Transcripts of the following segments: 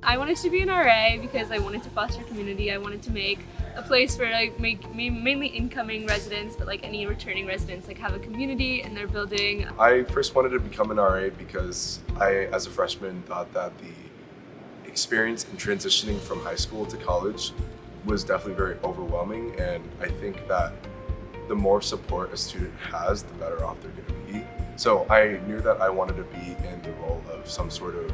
I wanted to be an RA because I wanted to foster community. I wanted to make a place where mainly incoming residents, but like any returning residents, like have a community in their building. I first wanted to become an RA because I, as a freshman, thought that the experience in transitioning from high school to college was definitely very overwhelming, and I think that the more support a student has, the better off they're going to be. So I knew that I wanted to be in the role of some sort of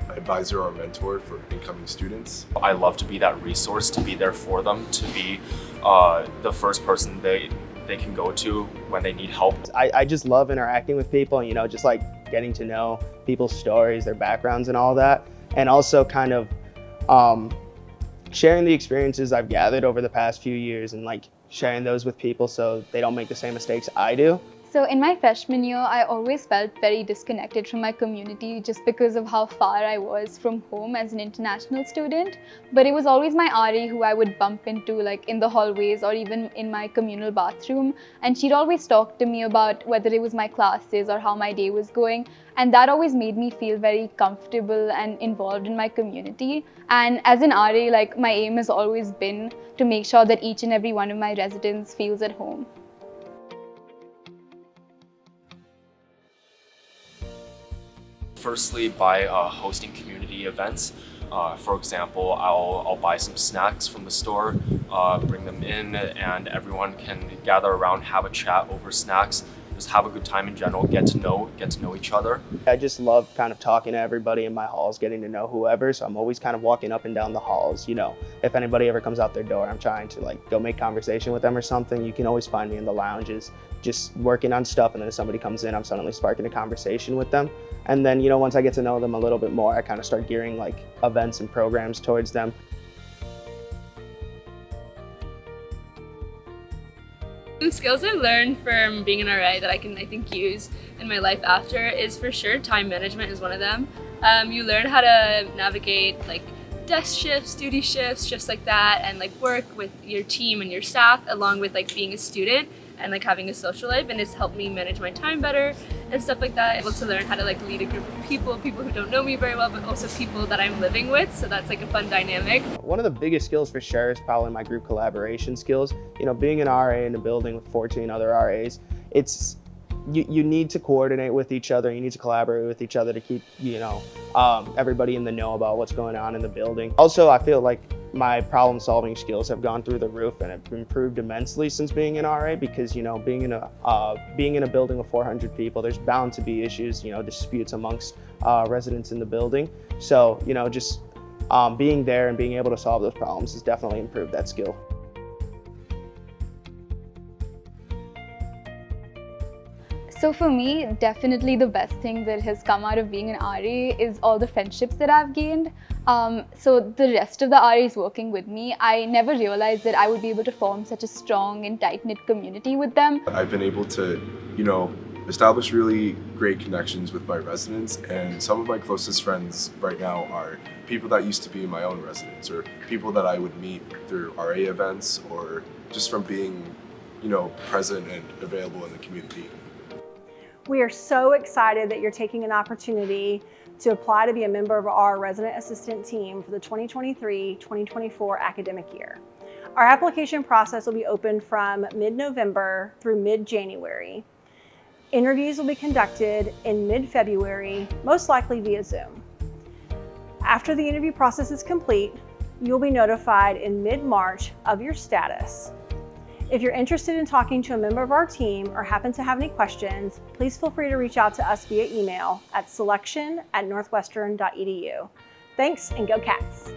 advisor or mentor for incoming students. I love to be that resource, to be there for them, to be the first person they can go to when they need help. I just love interacting with people, and, just like getting to know people's stories, their backgrounds and all that. And also kind of sharing the experiences I've gathered over the past few years and like sharing those with people so they don't make the same mistakes I do. So in my freshman year, I always felt very disconnected from my community just because of how far I was from home as an international student. But it was always my RA who I would bump into like in the hallways or even in my communal bathroom. And she'd always talk to me about whether it was my classes or how my day was going. And that always made me feel very comfortable and involved in my community. And as an RA, like my aim has always been to make sure that each and every one of my residents feels at home. Firstly, by hosting community events. For example, I'll buy some snacks from the store, bring them in, and everyone can gather around, have a chat over snacks, just have a good time in general, get to know each other. I just love kind of talking to everybody in my halls, getting to know whoever, so I'm always kind of walking up and down the halls. If anybody ever comes out their door, I'm trying to like go make conversation with them or something. You can always find me in the lounges, just working on stuff, and then if somebody comes in, I'm suddenly sparking a conversation with them. And then, once I get to know them a little bit more, I kind of start gearing like events and programs towards them. Some skills I learned from being an RA that I think use in my life after is for sure time management is one of them. You learn how to navigate like desk shifts, duty shifts, shifts like that, and like work with your team and your staff along with like being a student and like having a social life, and it's helped me manage my time better and stuff like that. Able to learn how to like lead a group of people who don't know me very well, but also people that I'm living with, so that's like a fun dynamic. One of the biggest skills for sure is probably my group collaboration skills. Being an RA in a building with 14 other RAs, you need to coordinate with each other, you need to collaborate with each other to keep, everybody in the know about what's going on in the building. Also, I feel like my problem solving skills have gone through the roof and have improved immensely since being an RA because, being in a building with 400 people, there's bound to be issues, disputes amongst residents in the building. So, just being there and being able to solve those problems has definitely improved that skill. So for me, definitely the best thing that has come out of being an RA is all the friendships that I've gained. So the rest of the RAs working with me, I never realized that I would be able to form such a strong and tight-knit community with them. I've been able to, establish really great connections with my residents, and some of my closest friends right now are people that used to be my own residents or people that I would meet through RA events or just from being, present and available in the community. We are so excited that you're taking an opportunity to apply to be a member of our resident assistant team for the 2023-2024 academic year. Our application process will be open from mid-November through mid-January. Interviews will be conducted in mid-February, most likely via Zoom. After the interview process is complete, you'll be notified in mid-March of your status. If you're interested in talking to a member of our team or happen to have any questions, please feel free to reach out to us via email at selection@northwestern.edu. Thanks, and go Cats!